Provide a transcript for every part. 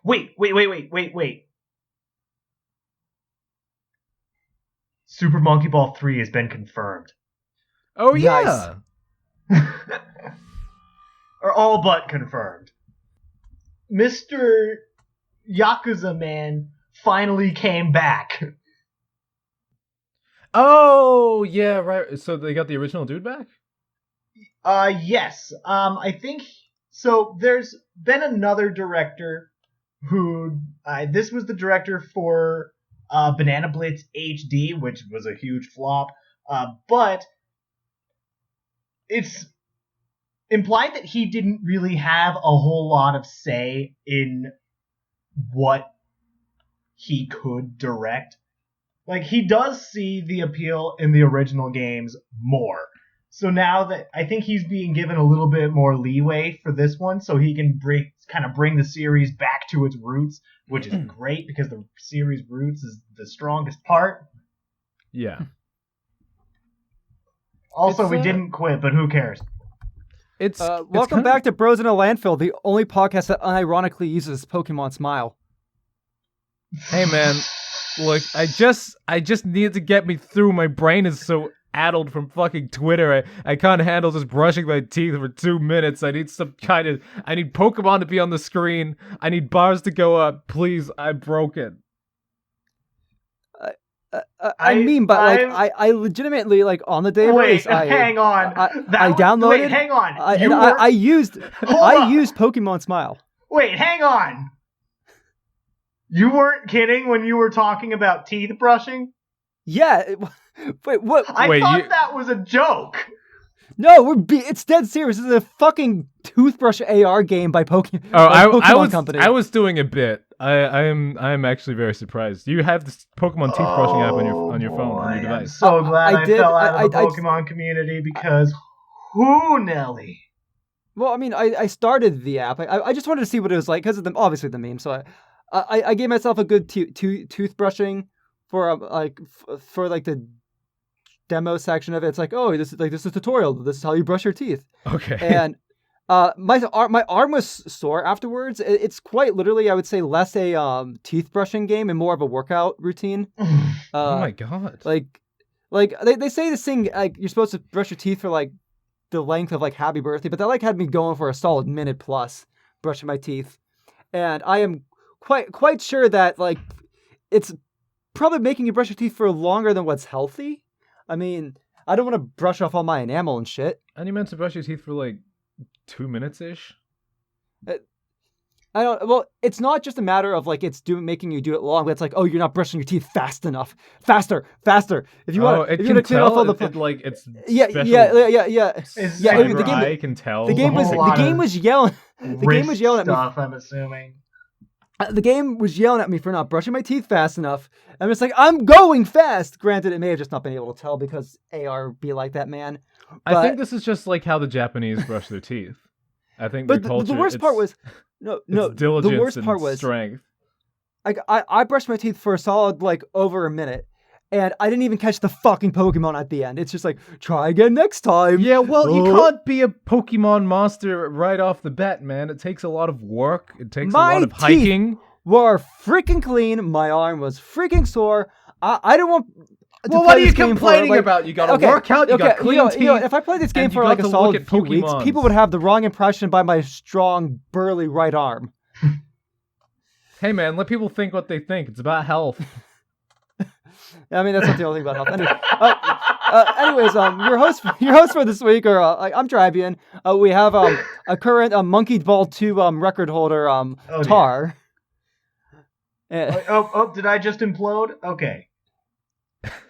Wait. Super Monkey Ball 3 has been confirmed. Oh, yeah. Or all but confirmed. Mr. Yakuza Man finally came back. Oh, yeah, right. So they got the original dude back? Yes. I think so. There's been another director who this was the director for Banana Blitz HD, which was a huge flop. But it's implied that he didn't really have a whole lot of say in what he could direct. Like, he does see the appeal in the original games more. So now that I think he's being given a little bit more leeway for this one, so he can bring the series back to its roots, which is great because the series roots is the strongest part. Yeah. Also, we didn't quit, but who cares? It's welcome back to Bros in a Landfill, the only podcast that unironically uses Pokemon Smile. Hey man, look, I just need to get me through. My brain is so addled from fucking Twitter. I can't handle just brushing my teeth for 2 minutes. I need I need Pokemon to be on the screen. I need bars to go up. Please, I'm broken. I legitimately, like, on the day of release, hang on. I downloaded. Wait, hang on. I used Pokemon Smile. Wait, hang on. You weren't kidding when you were talking about teeth brushing? Yeah. Wait, what? I thought that was a joke. No, it's dead serious. This is a fucking toothbrush AR game by Pokemon. Pokemon Company. I was doing a bit. I am actually very surprised. You have this Pokemon teeth brushing app on your phone, on your device. I'm so glad I fell out of the Pokemon community because who, Nelly? Well, I mean, I started the app. I just wanted to see what it was like because of obviously the meme. So I gave myself a good toothbrushing for the demo section of it. It's like, oh, this is a tutorial. This is how you brush your teeth. Okay. And my arm was sore afterwards. It's quite literally, I would say, less a teeth brushing game and more of a workout routine. Oh my god. Like they say this thing, like, you're supposed to brush your teeth for like the length of like Happy Birthday, but that like had me going for a solid minute plus brushing my teeth. And I am quite sure that like it's probably making you brush your teeth for longer than what's healthy. I mean, I don't want to brush off all my enamel and shit. And you meant to brush your teeth for like 2 minutes-ish? Well, it's not just a matter of like making you do it long, but it's like, oh, you're not brushing your teeth fast enough. Faster. If you want to clean off all the it's yeah. The game can tell. The game was yelling. The game was yelling at me. I'm assuming. The game was yelling at me for not brushing my teeth fast enough. I'm just like, I'm going fast. Granted, it may have just not been able to tell because AR be like that, man. But I think this is just like how the Japanese brush their teeth. I think their culture. The worst part was diligence. The worst part was strength. I brushed my teeth for a solid like over a minute, and I didn't even catch the fucking Pokemon at the end. It's just like, try again next time. Yeah, well, you can't be a Pokemon monster right off the bat, man. It takes a lot of work. It takes a lot of hiking. Teeth were freaking clean. My arm was freaking sore. I don't want. Well, what are you complaining about? You got to work out. You got clean teeth. If I played this game for like a solid few weeks, people would have the wrong impression by my strong, burly right arm. Hey, man, let people think what they think. It's about health. I mean, that's not the only thing about health. Anyways, your host for this week, I'm Trybien. We have a current Monkey Ball 2 record holder, Tar. Did I just implode? Okay.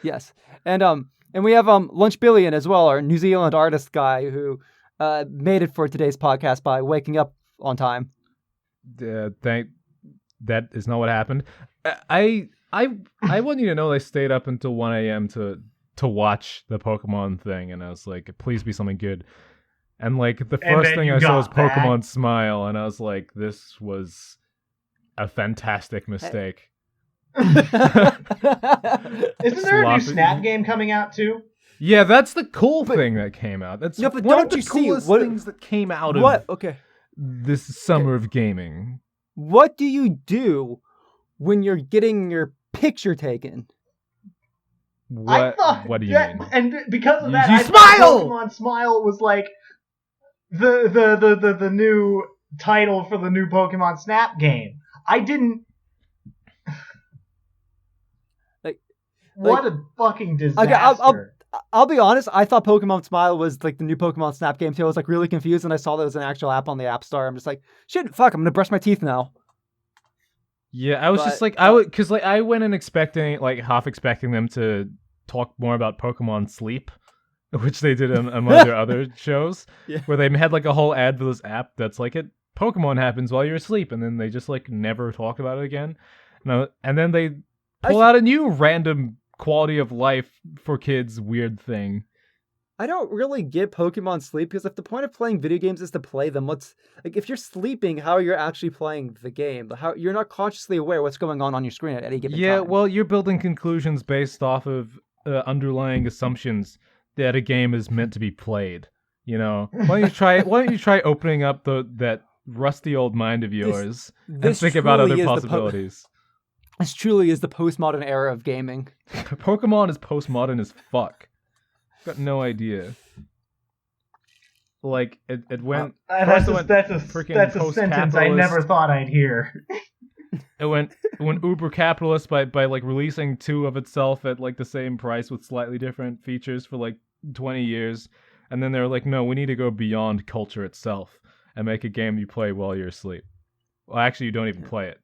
Yes, and we have Lunchbillion as well, our New Zealand artist guy who made it for today's podcast by waking up on time. That is not what happened. I want you to know I stayed up until 1 a.m. to watch the Pokemon thing, and I was like, please be something good. And like the first thing I saw was Pokemon Smile, and I was like, this was a fantastic mistake. Isn't there a new Snap game coming out too? Yeah, that's the cool thing that came out. That's one of the coolest things that came out of this summer of gaming. what do you do when you're getting your picture taken? What do you mean? And because of that, You I smile! thought Pokemon Smile was like the new title for the new Pokemon Snap game. I didn't. What a fucking disaster! Okay, I'll be honest. I thought Pokemon Smile was like the new Pokemon Snap game too. I was like really confused, and I saw that it was an actual app on the App Store. I'm just like, shit, fuck! I'm gonna brush my teeth now. Yeah, I was just like, because like I went in expecting, like half expecting them to talk more about Pokemon Sleep, which they did on one of their other shows, where they had like a whole ad for this app that's like, Pokemon happens while you're asleep, and then they just like never talk about it again. No, and then they pull out a new random quality of life for kids weird thing. I don't really get Pokemon Sleep because if the point of playing video games is to play them, what's like if you're sleeping, how are you actually playing the game? How you're not consciously aware what's going on your screen at any given time. Yeah, well, you're building conclusions based off of underlying assumptions that a game is meant to be played. You know, why don't you try opening up that rusty old mind of yours and think about other possibilities. This truly is the postmodern era of gaming. Pokemon is postmodern as fuck. Got no idea. Like it went. That's a sentence I never thought I'd hear. It went uber capitalist by like releasing 2 of itself at like the same price with slightly different features for like 20 years, and then they're like, no, we need to go beyond culture itself and make a game you play while you're asleep. Well, actually, you don't even play it.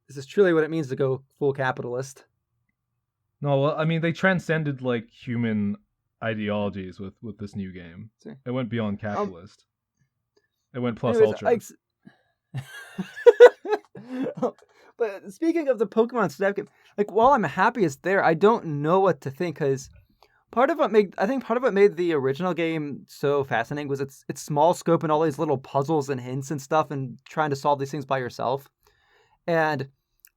This is truly what it means to go full capitalist. No, well, I mean, they transcended like human ideologies with this new game. It went beyond capitalist. It went plus ultra. But speaking of the Pokemon Snap game, like while I'm happy it's there, I don't know what to think because part of what made the original game so fascinating was its small scope and all these little puzzles and hints and stuff and trying to solve these things by yourself. And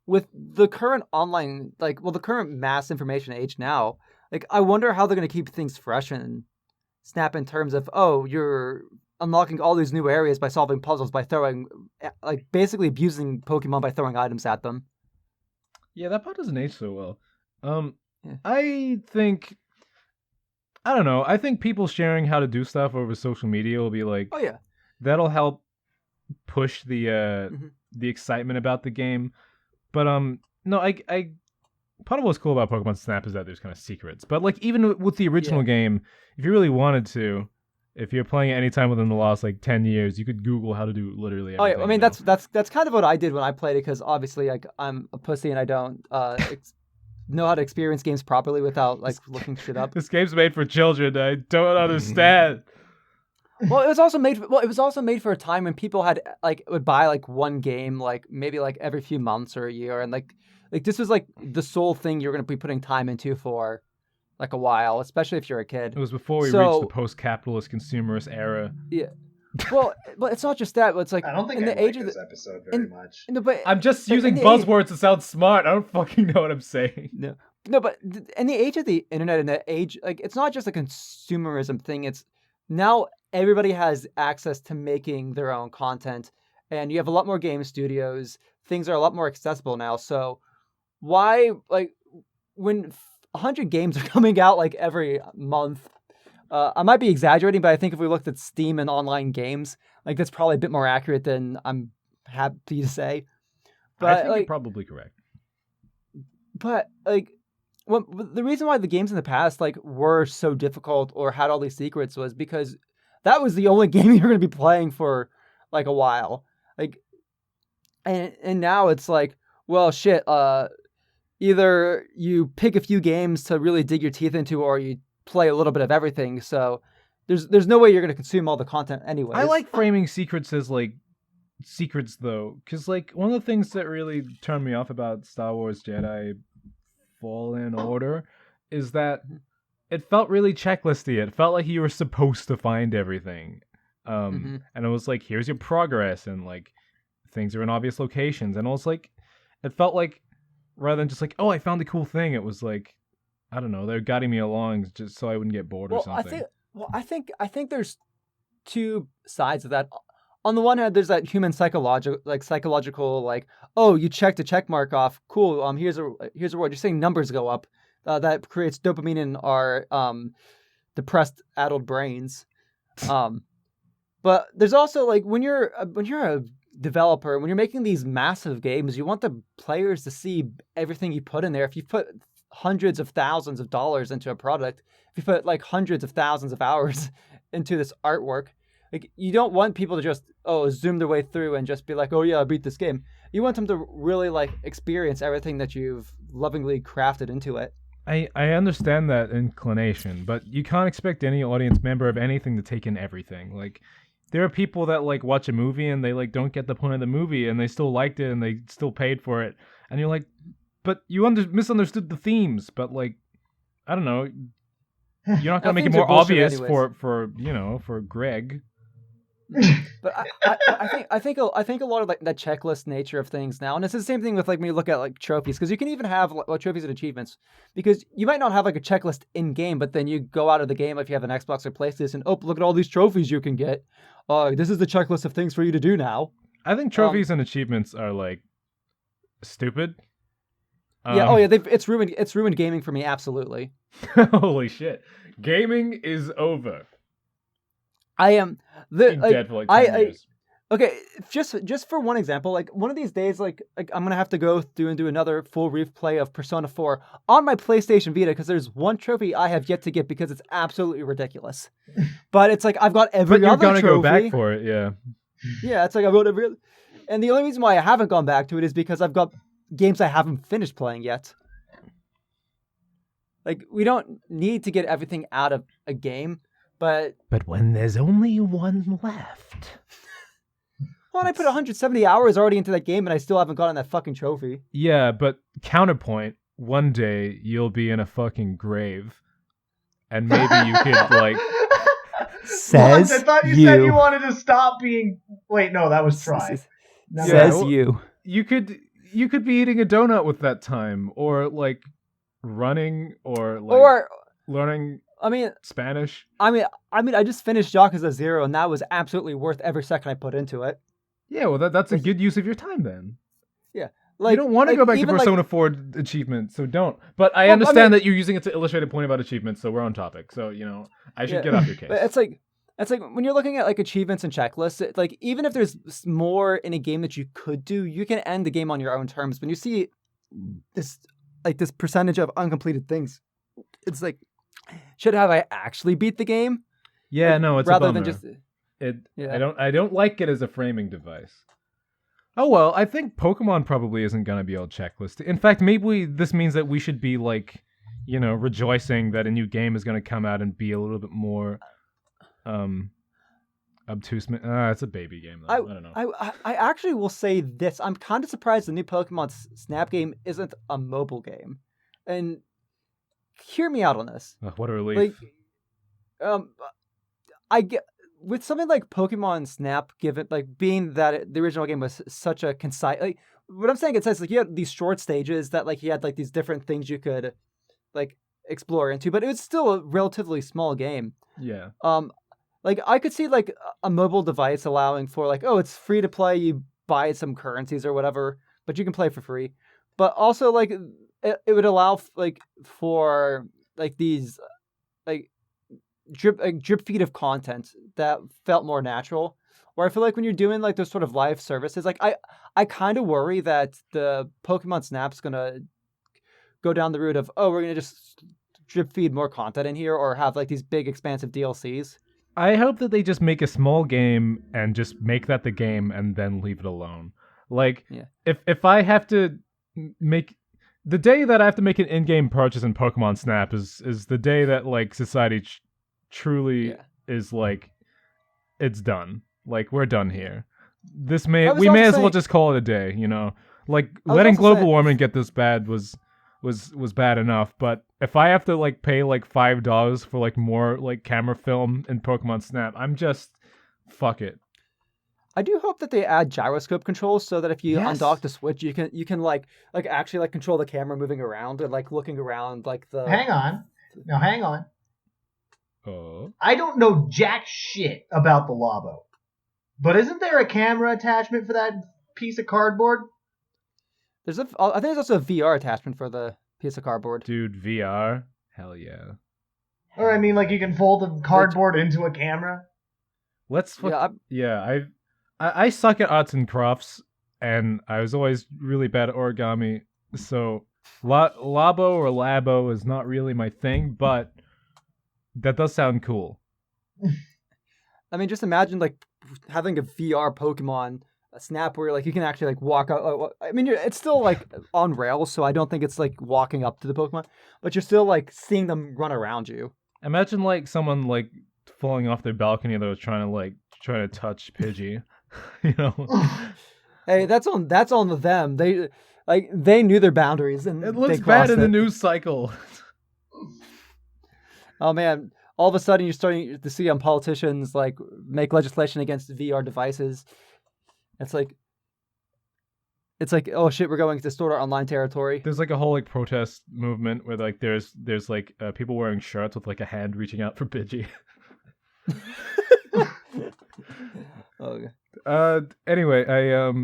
with the current online, the current mass information age now, I wonder how they're going to keep things fresh and Snap in terms of, you're unlocking all these new areas by solving puzzles, by throwing, basically abusing Pokemon by throwing items at them. Yeah, that part doesn't age so well. I think, I don't know, I think people sharing how to do stuff over social media will be like, oh yeah, that'll help push the excitement about the game. But no, I part of what's cool about Pokemon Snap is that there's kind of secrets. But like even with the original game, if you really wanted to, if you're playing it anytime within the last 10 years, you could Google how to do literally everything. Oh yeah, I mean that's kind of what I did when I played it because obviously I'm a pussy and I don't know how to experience games properly without looking shit up. This game's made for children. I don't understand. Well, it was also made for a time when people had would buy one game maybe every few months or a year, and this was the sole thing you're going to be putting time into for a while, especially if you're a kid. It was before we reached the post-capitalist consumerist era. Yeah. Well, but it's not just that. But it's I don't think I like this episode very much. But I'm just using buzzwords to sound smart. I don't fucking know what I'm saying. No, but in the age of the internet and the age, it's not just a consumerism thing. It's now everybody has access to making their own content, and you have a lot more game studios. Things are a lot more accessible now. So why, when 100 games are coming out every month, I might be exaggerating, but I think if we looked at Steam and online games, that's probably a bit more accurate than I'm happy to say. But I think you're probably correct. But the reason why the games in the past were so difficult or had all these secrets was because that was the only game you were going to be playing for a while. And now it's well, shit. Either you pick a few games to really dig your teeth into, or you play a little bit of everything. So there's no way you're going to consume all the content anyway. I like framing secrets as secrets though, because one of the things that really turned me off about Star Wars Jedi Fallen Order is that it felt really checklisty. It felt like you were supposed to find everything. And it was here's your progress, and things are in obvious locations, and it was it felt rather than just I found a cool thing, it was I don't know, they're guiding me along just so I wouldn't get bored or something. I think there's two sides of that. on the one hand, there's that human psychological, like, oh, you checked a check mark off. Cool. Here's a reward. You're seeing numbers go up. That creates dopamine in our depressed adult brains. But there's also like when you're a developer, when you're making these massive games, you want the players to see everything you put in there. If you put hundreds of thousands of dollars into a product, if you put like hundreds of thousands of hours into this artwork, like you don't want people to just zoom their way through and just be like, oh yeah, I beat this game. You want them to really like experience everything that you've lovingly crafted into it. I understand that inclination, but you can't expect any audience member of anything to take in everything. Like, there are people that like watch a movie and they like don't get the point of the movie and they still liked it and they still paid for it. And you're like, but you misunderstood the themes. But like, I don't know, you're not gonna make it more obvious for Greg. But I think a lot of like that checklist nature of things now, and it's the same thing with like when you look at like trophies, because you can even have trophies and achievements, because you might not have like a checklist in game, but then you go out of the game if you have an Xbox or PlayStation. Oh, look at all these trophies you can get. This is the checklist of things for you to do now. I think trophies and achievements are like stupid. It's ruined gaming for me, absolutely. Holy shit, gaming is over. I am dead for like 10 years. Okay, just for one example, like one of these days, like I'm gonna have to go through and do another full replay of Persona 4 on my PlayStation Vita, because there's one trophy I have yet to get because it's absolutely ridiculous. But it's like I've got every other trophy. But you're gonna go back for it, yeah. Yeah, it's like I've got every, and the only reason why I haven't gone back to it is because I've got games I haven't finished playing yet. Like, we don't need to get everything out of a game. But when there's only one left. Well, I put 170 hours already into that game and I still haven't gotten that fucking trophy. Yeah, but counterpoint, one day you'll be in a fucking grave. And maybe you could like says I thought you said you wanted to stop being wait, no, that was Try. Says you. You could be eating a donut with that time, or like running, or learning Spanish. I just finished Yakuza 0, and that was absolutely worth every second I put into it. Yeah, well, that's a good use of your time then. Yeah. Like, you don't want to go back to Persona 4 achievements, so don't. But I understand that you're using it to illustrate a point about achievements, so we're on topic. So, I should get off your case. But it's like when you're looking at like achievements and checklists, like even if there's more in a game that you could do, you can end the game on your own terms. When you see this percentage of uncompleted things, it's like, have I actually beat the game? Yeah, like, no, it's rather a bummer. Than just I don't like it as a framing device. Oh well, I think Pokemon probably isn't gonna be all checklist. In fact, maybe this means that we should be like, rejoicing that a new game is gonna come out and be a little bit more obtuse. It's a baby game though. I don't know. I actually will say this. I'm kind of surprised the new Pokemon Snap game isn't a mobile game. And hear me out on this. What a relief. I get with something like Pokemon Snap, given like being that the original game was such a concise. Like, what I'm saying, it says like you had these short stages that like you had like these different things you could like explore into, but it was still a relatively small game. Yeah. Like I could see like a mobile device allowing for like, oh, it's free to play. You buy some currencies or whatever, but you can play for free. But also like it would allow like for like these like drip feed of content that felt more natural. Where I feel like when you're doing like those sort of live services, like I kind of worry that the Pokemon Snap's gonna go down the route of, oh, we're gonna just drip feed more content in here, or have like these big expansive DLCs. I hope that they just make a small game and just make that the game and then leave it alone. Like, if I have to make the day that I have to make an in-game purchase in Pokemon Snap is the day that like society truly is like, it's done. Like, we're done here. We may as well just call it a day. Like letting global warming get this bad was bad enough, but if I have to like pay like $5 for like more like camera film in Pokemon Snap, I'm just fuck it. I do hope that they add gyroscope controls so that if you undock the Switch, you can like actually like control the camera moving around and like looking around like the. Hang on. Oh. I don't know jack shit about the Labo. But isn't there a camera attachment for that piece of cardboard? I think there's also a VR attachment for the piece of cardboard. Dude, VR? Hell yeah. Or I mean, like you can fold the cardboard into a camera. I suck at arts and crafts, and I was always really bad at origami. So Labo or Labo is not really my thing, but that does sound cool. I mean, just imagine like having a VR Pokemon Snap where like you can actually like walk out. I mean, it's still like on rails, so I don't think it's like walking up to the Pokemon, but you're still like seeing them run around you. Imagine like someone like falling off their balcony that was trying to touch Pidgey, you know. Hey, that's on them. They knew their boundaries and It looks they bad in the it. news cycle. Oh man, all of a sudden you're starting to see politicians like make legislation against VR devices. It's like, oh shit, we're going to distort our online territory. There's like a whole like protest movement where like there's like people wearing shirts with like a hand reaching out for Pidgey. Okay. Anyway,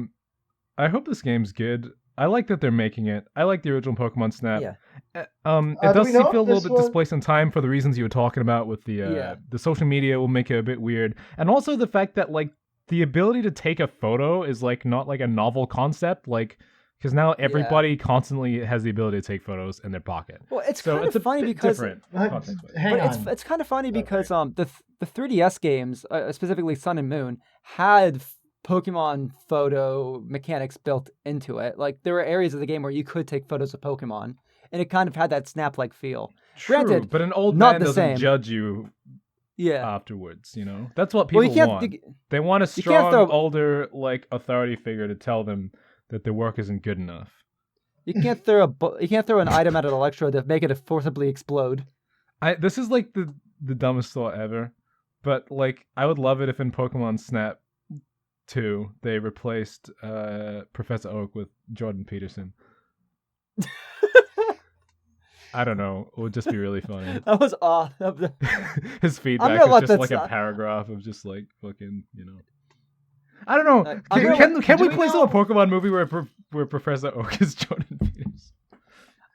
I hope this game's good. I like that they're making it. I like the original Pokemon Snap. Yeah. It does feel a little bit one... displaced in time for the reasons you were talking about with the social media will make it a bit weird, and also the fact that like the ability to take a photo is like not like a novel concept, like because now everybody constantly has the ability to take photos in their pocket. Well, it's kind of funny because it's kind of funny because the 3DS games, specifically Sun and Moon, had Pokemon photo mechanics built into it. Like there were areas of the game where you could take photos of Pokemon, and it kind of had that Snap-like feel. True, granted, but an old not man the doesn't same. judge you. Afterwards, you know, that's what people want. They want a strong, older, like authority figure to tell them that their work isn't good enough. You can't throw an item at an electrode to make it forcibly explode. This is like the dumbest thought ever, but like I would love it if in Pokemon Snap 2 they replaced Professor Oak with Jordan Peterson. I don't know. It would just be really funny. That was off. His feedback is just like a paragraph of just like fucking, you know. I don't know. Can we play some Pokemon movie where Professor Oak is Jordan Peters?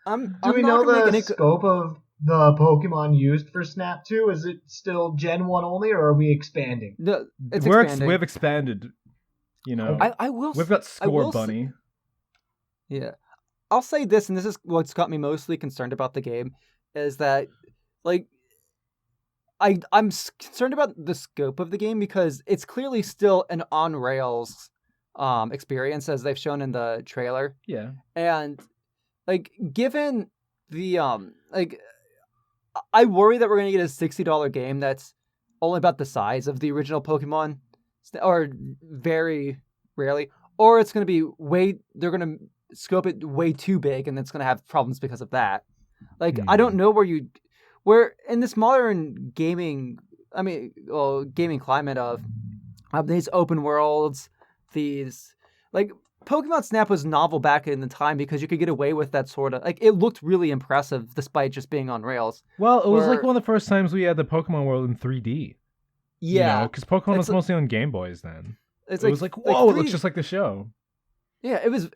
Do we know the scope of the Pokemon used for Snap 2? Is it still Gen 1 only, or are we expanding? No, expanding. We've expanded. You know, we've got Score Bunny. Yeah. I'll say this, and this is what's got me mostly concerned about the game, is that, like, I'm concerned about the scope of the game because it's clearly still an on-rails experience, as they've shown in the trailer. Yeah. And, like, given the, I worry that we're going to get a $60 game that's only about the size of the original Pokemon, or very rarely, or it's going to be they're going to scope it way too big and it's going to have problems because of that. Like, I don't know where in this modern gaming, gaming climate of these open worlds, these, like, Pokemon Snap was novel back in the time because you could get away with that sort of, like, it looked really impressive despite just being on rails. Well, it was like one of the first times we had the Pokemon world in 3D. Yeah. Because Pokemon was mostly on Game Boys then. It was like, whoa, it looks just like the show. Yeah, it was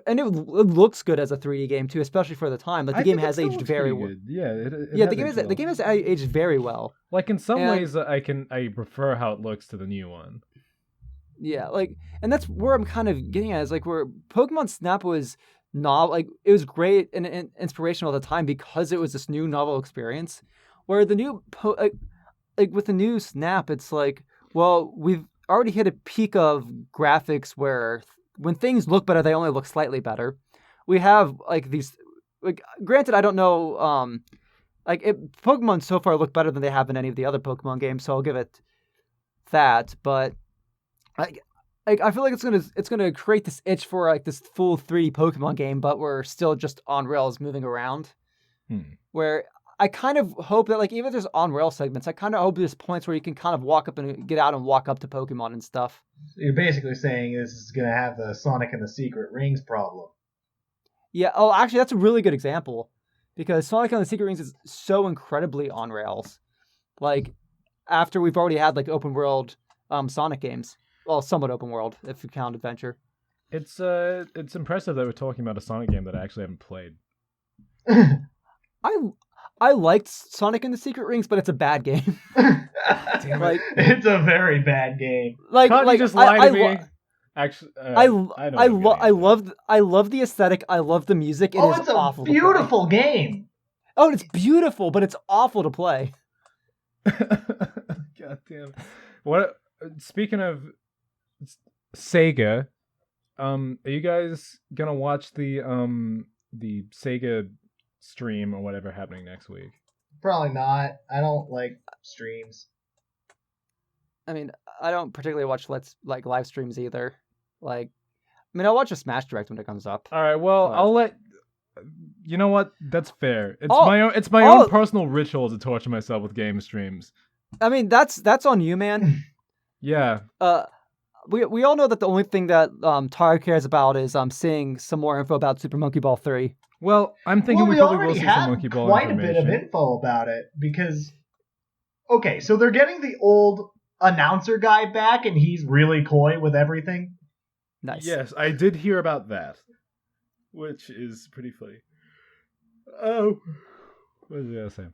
and it looks good as a 3D game too, especially for the time. Like the game has aged very well. Yeah, the game has aged very well. Like in some ways, I prefer how it looks to the new one. Yeah, like, and that's where I'm kind of getting at, is like where Pokemon Snap was novel, like it was great and inspirational at the time because it was this new novel experience. Where the new like with the new Snap, it's like, well, we've already hit a peak of graphics where when things look better, they only look slightly better. We have like these, like, granted, I don't know, Pokemon so far look better than they have in any of the other Pokemon games, so I'll give it that. But I feel like it's gonna create this itch for like this full 3D Pokemon game, but we're still just on rails moving around. Where I kind of hope that, like, even if there's on-rail segments, I kind of hope there's points where you can kind of walk up and get out and walk up to Pokemon and stuff. You're basically saying this is going to have the Sonic and the Secret Rings problem. Yeah, oh, actually, that's a really good example. Because Sonic and the Secret Rings is so incredibly on-rails. Like, after we've already had, like, open-world Sonic games. well, somewhat open world if you count adventure. It's impressive that we're talking about a Sonic game that I actually haven't played. I liked Sonic and the Secret Rings, but it's a bad game. Damn like It's a very bad game. Can't you just lie to me? Actually, I know I love the aesthetic. I love the music. It is it's a awful. beautiful game. Oh, it's beautiful, but it's awful to play. God damn. What? Speaking of Sega, are you guys gonna watch the Sega stream or whatever happening next week? Probably not. I don't like streams. I mean, I don't particularly watch live streams either. Like, I mean, I'll watch a Smash Direct when it comes up. All right. Well, but... I'll let. You know what? That's fair. It's my own personal ritual to torture myself with game streams. I mean, that's on you, man. Yeah. We all know that the only thing that Tara cares about is seeing some more info about Super Monkey Ball 3. Well, I'm thinking we probably will see some Monkey Ball quite information. a bit of info about it because, okay, so they're getting the old announcer guy back, and he's really coy with everything. Nice. Yes, I did hear about that, which is pretty funny. Oh, what was I gonna say?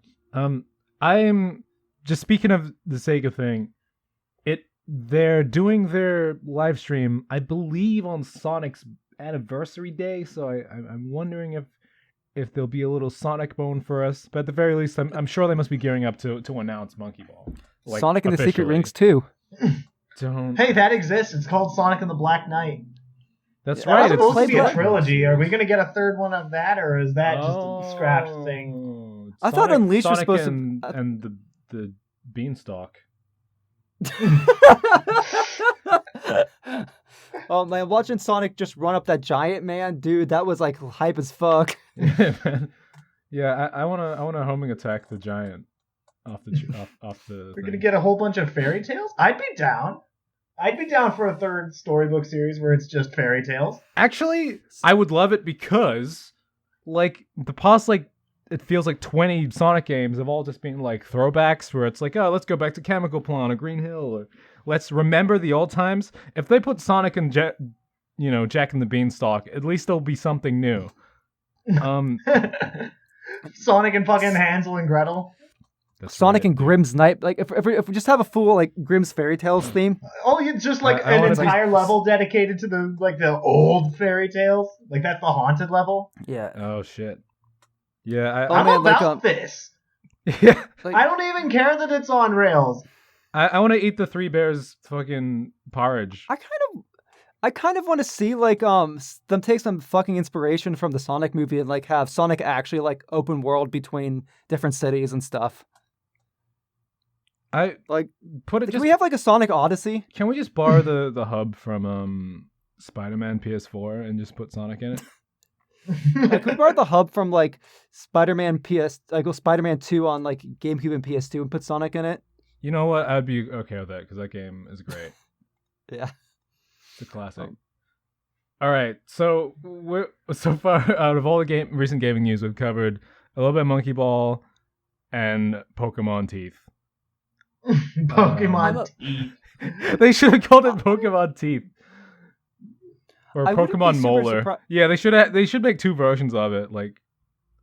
I'm just speaking of the Sega thing. They're doing their live stream, I believe, on Sonic's anniversary day. So I'm wondering if there'll be a little Sonic bone for us. But at the very least, I'm sure they must be gearing up to announce Monkey Ball. Like, Sonic and officially. the Secret Rings 2. Hey, that exists. It's called Sonic and the Black Knight. That's That right. was supposed to be a Black. trilogy. Are we going to get a third one of that, or is that just a scrapped thing? I thought Unleashed was Sonic supposed and the Beanstalk. Oh man, watching Sonic just run up that giant, man, dude, that was like hype as fuck. Yeah, I wanna homing attack the giant off the. We're gonna get a whole bunch of fairy tales. I'd be down. I'd be down for a third storybook series where it's just fairy tales. Actually, I would love it because, like, the past, like, it feels like 20 Sonic games have all just been like throwbacks where it's like, oh, let's go back to Chemical Plant or Green Hill, or let's remember the old times. If they put Sonic and Jack and the Beanstalk, at least there'll be something new. Sonic and fucking Hansel and Gretel. Sonic and Grimm's Night. Like if we just have a full like Grimm's Fairy Tales theme. Oh, you just like an entire level dedicated to the old fairy tales. Like that's the haunted level. Yeah. Oh shit. Yeah, I'm about this. Yeah. I don't even care that it's on rails. I want to eat the Three Bears fucking porridge. I kind of want to see like them take some fucking inspiration from the Sonic movie and like have Sonic actually like open world between different cities and stuff. I like put it. Can we have like a Sonic Odyssey? Can we just borrow the hub from Spider-Man PS4 and just put Sonic in it? Like, can we borrow the hub from like Spider-Man 2 on like GameCube and PS2 and put Sonic in it? You know what? I'd be okay with that because that game is great. Yeah, it's a classic. All right, so we're so far out of all the recent gaming news, we've covered a little bit of Monkey Ball and Pokemon Teeth. Pokemon Teeth. They should have called it Pokemon Teeth. Or Pokemon Molar. Yeah, they should make two versions of it, like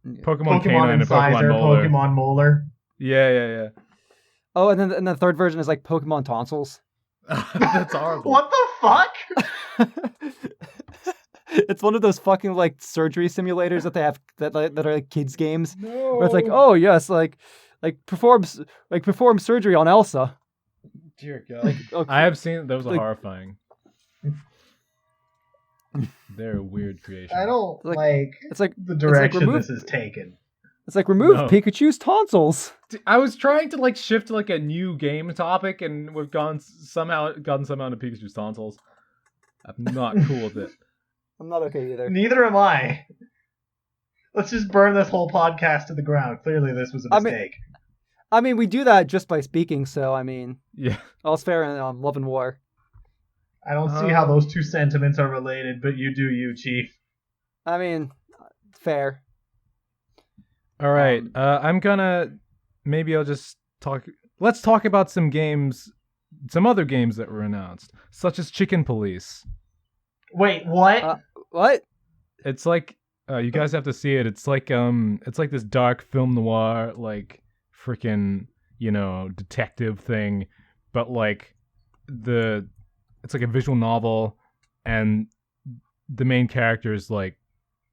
Pokemon Canine and Pokemon Molar. Pokemon Molar. Yeah. Oh, and then the third version is like Pokemon Tonsils. That's horrible. What the fuck? It's one of those fucking like surgery simulators that they have that are like kids games. No. Where it's like, oh yes, like perform surgery on Elsa. Dear God. Like, okay. I have seen those are horrifying. They're a weird creation. I don't it's like the direction this is taken. It's like remove Pikachu's tonsils. I was trying to like shift to like a new game topic, and we've gotten somehow into Pikachu's tonsils. I'm not cool with it. I'm not okay either. Neither am I. Let's just burn this whole podcast to the ground. Clearly, this was a mistake. I mean, we do that just by speaking. So I mean, yeah, all's fair in love and war. I don't see how those two sentiments are related, but you do you, Chief. I mean, fair. All right. Maybe I'll just talk. Let's talk about some games some other games that were announced, such as Chicken Police. Wait, what? What? It's like you guys have to see it. It's like this dark film noir, like freaking detective thing, but like it's like a visual novel, and the main character is like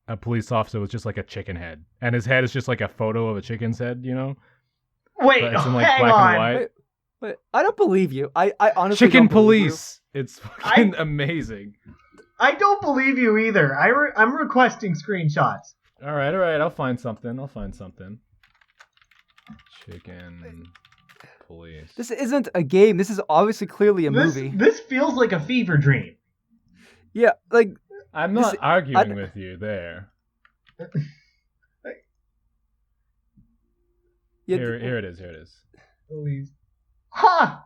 a police officer with just like a chicken head, and his head is just like a photo of a chicken's head, Wait, but it's in like hang black on. and white. Wait, I don't believe you. I honestly Chicken don't believe you. Police. It's fucking amazing. I don't believe you either. I'm requesting screenshots. All right. I'll find something. Chicken Police. This isn't a game. This is obviously clearly a movie. This feels like a fever dream. Yeah, like I'm not arguing with you there. Yeah, Here it is. Please. Huh.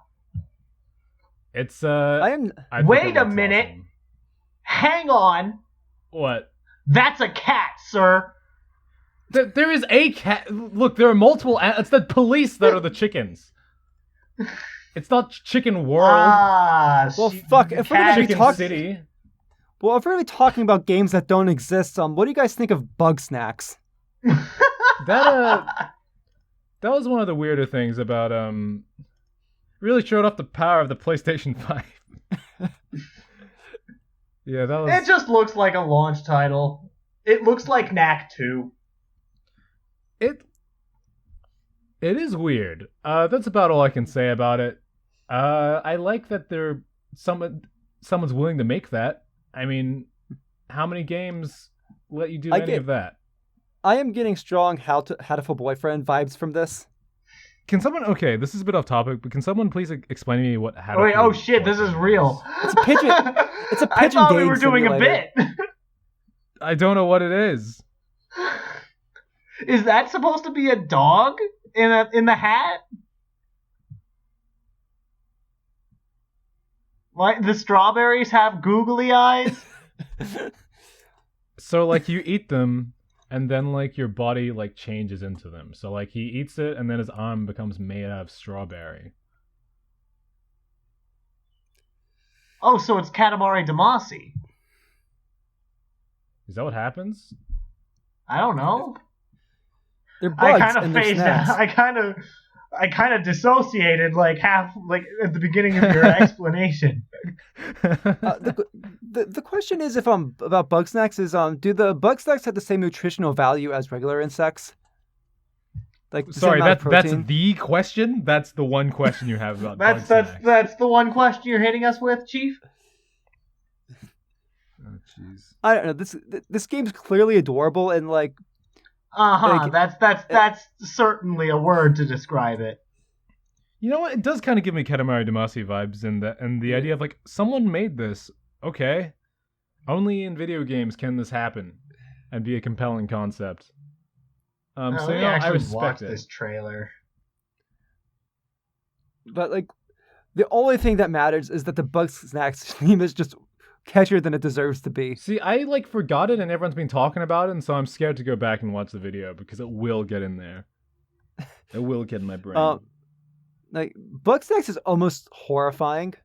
It's I think Wait it a looks minute. awesome. Hang on. What? That's a cat, sir. There is a cat. Look, there are multiple. It's the police that are the chickens. It's not Chicken World. Well, fuck. If we're gonna be Chicken talking, City. well, if we're gonna be talking about games that don't exist, what do you guys think of Bug Snacks? That was one of the weirder things about really showed off the power of the PlayStation 5. Yeah, that was. It just looks like a launch title. It looks like Knack 2. It is weird. That's about all I can say about it. I like that someone's willing to make that. I mean, how many games let you do any of that? I am getting strong Hatoful Boyfriend vibes from this. Can someone? Okay, this is a bit off topic, but can someone please explain to me what? Oh shit! This is real. It's a pigeon. It's a pigeon. I thought we were doing simulator. a bit. I don't know what it is. Is that supposed to be a dog in the hat? Like the strawberries have googly eyes? So like you eat them, and then like your body like changes into them. So like he eats it, and then his arm becomes made out of strawberry. Oh, so it's Katamari Damacy. Is that what happens? I don't know. They're bugs I kind of and they're phased snacks. out. I kind of dissociated like at the beginning of your explanation. The question is if about Bug Snacks is do the Bug Snacks have the same nutritional value as regular insects? Like Sorry, that's the question. That's the one question you have about Bug Snacks. That's the one question you're hitting us with, Chief. Oh jeez. I don't know. This game's clearly adorable and like. Like, that's certainly a word to describe it. You know what? It does kind of give me Katamari Damacy vibes in that, and the idea of like someone made this. Okay, only in video games can this happen, and be a compelling concept. So I respect it. This trailer. But like, the only thing that matters is that the Bug Snacks theme is just catchier than it deserves to be. See, I like forgot it, and everyone's been talking about it, and so I'm scared to go back and watch the video because it will get in there. It will get in my brain. Like Bug Snacks is almost horrifying.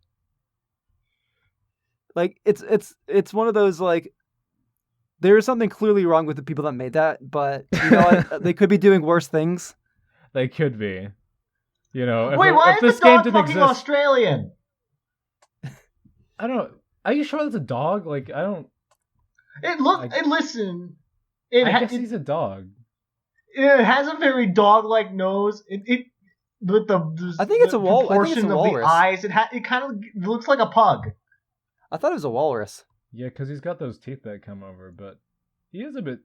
Like it's one of those like there is something clearly wrong with the people that made that, but you know what? They could be doing worse things. They could be. You know, wait, why if is this the game dog didn't fucking exist, Australian? I don't. Are you sure that's a dog? Like I don't. Listen. I guess he's a dog. It has a very dog-like nose. With the I think it's a walrus. proportion of the eyes. It kind of looks like a pug. I thought it was a walrus. Yeah, because he's got those teeth that come over, but he is a bit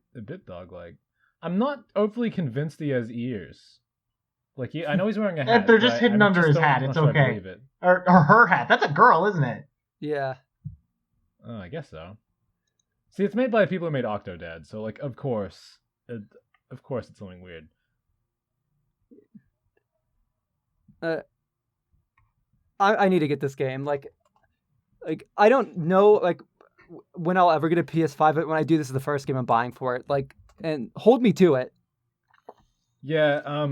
dog-like. I'm not overly convinced he has ears. Like I know he's wearing a hat. They're just hidden under his hat. It's okay. Or her hat. That's a girl, isn't it? Yeah. Oh, I guess so. See, it's made by people who made Octodad, so like, of course it's something weird. I need to get this game. Like I don't know like when I'll ever get a PS5, but when I do, this is the first game I'm buying for it. Like, and hold me to it. Yeah.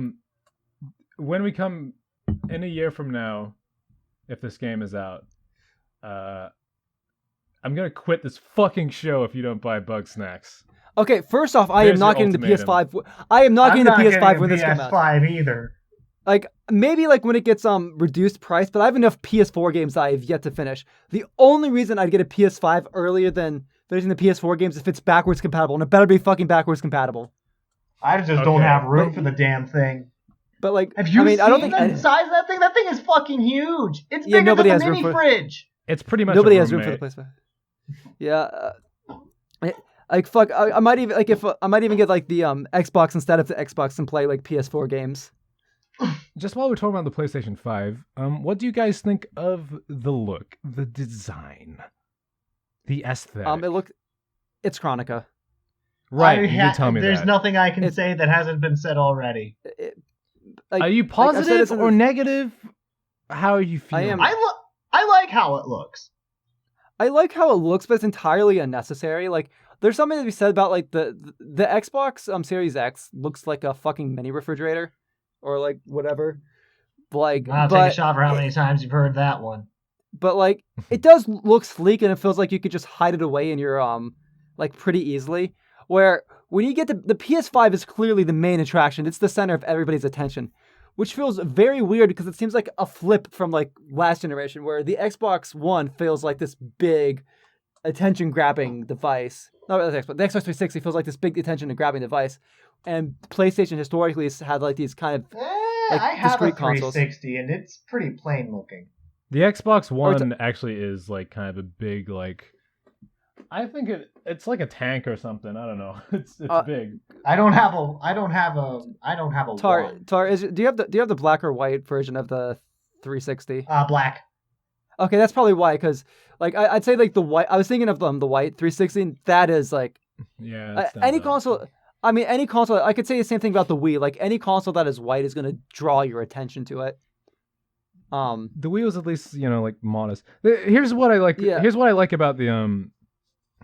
When we come in a year from now, if this game is out. I'm gonna quit this fucking show if you don't buy Bug Snacks. Okay, first off, I There's am not your getting the ultimatum. PS5. I am not I'm getting the not PS5 getting when a this comes out. PS5 either. Like maybe like when it gets reduced price, but I have enough PS4 games that I have yet to finish. The only reason I'd get a PS5 earlier than finishing the PS4 games is if it's backwards compatible, and it better be fucking backwards compatible. I just don't Okay. have room But- for the damn thing. But like, Have you I mean, seen I don't think the size of that thing? That thing is fucking huge. It's Yeah, bigger nobody than the has room mini for- fridge. It's pretty much nobody a has room for the roommate. PS5. Yeah. Like fuck, I might even like if I might even get like the Xbox instead of the Xbox and play like PS4 games. Just while we're talking about the PlayStation 5, what do you guys think of the look, the design, the aesthetic? It's Chronica. Right, you did tell me There's that. nothing I can It's- say that hasn't been said already. Are you like I said, positive it's in or the- negative? How are you feeling? am. I like how it looks. I like how it looks, but it's entirely unnecessary. Like, there's something to be said about like the Xbox Series X looks like a fucking mini refrigerator, or like whatever. Like, I'll take a shot for how many times you've heard that one. But like, it does look sleek, and it feels like you could just hide it away in your like pretty easily. Where when you get the PS5 is clearly the main attraction. It's the center of everybody's attention, which feels very weird because it seems like a flip from like last generation, where the Xbox One feels like this big attention-grabbing device. No, the Xbox 360 feels like this big attention-grabbing device, and PlayStation historically has had like these kind of like I have a discrete consoles. 360 and it's pretty plain looking. The Xbox Or One actually is like kind of a big like. I think it's like a tank or something. I don't know. It's big. I don't have a Tar, one. do you have the black or white version of the 360? Black. Okay, that's probably why. Because like I'd say like the white. I was thinking of the white 360. That is like Yeah. That any stands out. console. I mean, any console. I could say the same thing about the Wii. Like any console that is white is going to draw your attention to it. The Wii was at least like modest. Here's what I like. Yeah. Here's what I like about the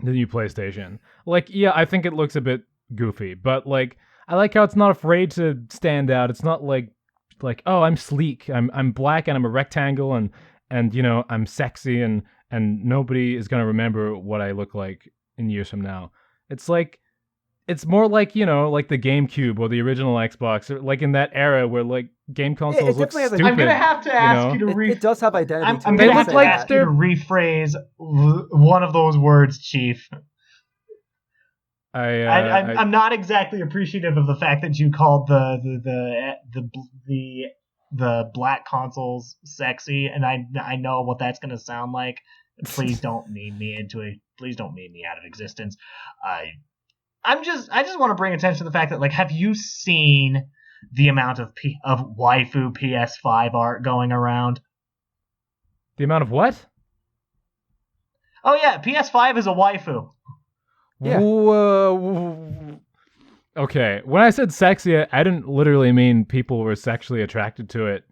new PlayStation. Like, yeah, I think it looks a bit goofy, but like I like how it's not afraid to stand out. It's not like oh, I'm sleek. I'm black and I'm a rectangle and I'm sexy and nobody is gonna remember what I look like in years from now. It's like it's more like like the GameCube or the original Xbox, or like in that era where like game consoles look definitely has a- stupid. I'm gonna have to ask you to It does have identity. I'm to gonna it. They have look to like ask you they're- to rephrase one of those words, Chief. I'm not exactly appreciative of the fact that you called the black consoles sexy, and I know what that's gonna sound like. Please don't meme me out of existence. I just want to bring attention to the fact that, like, have you seen the amount of waifu PS5 art going around? The amount of what? Oh yeah, PS5 is a waifu. Yeah. Whoa. Okay, when I said sexy, I didn't literally mean people were sexually attracted to it.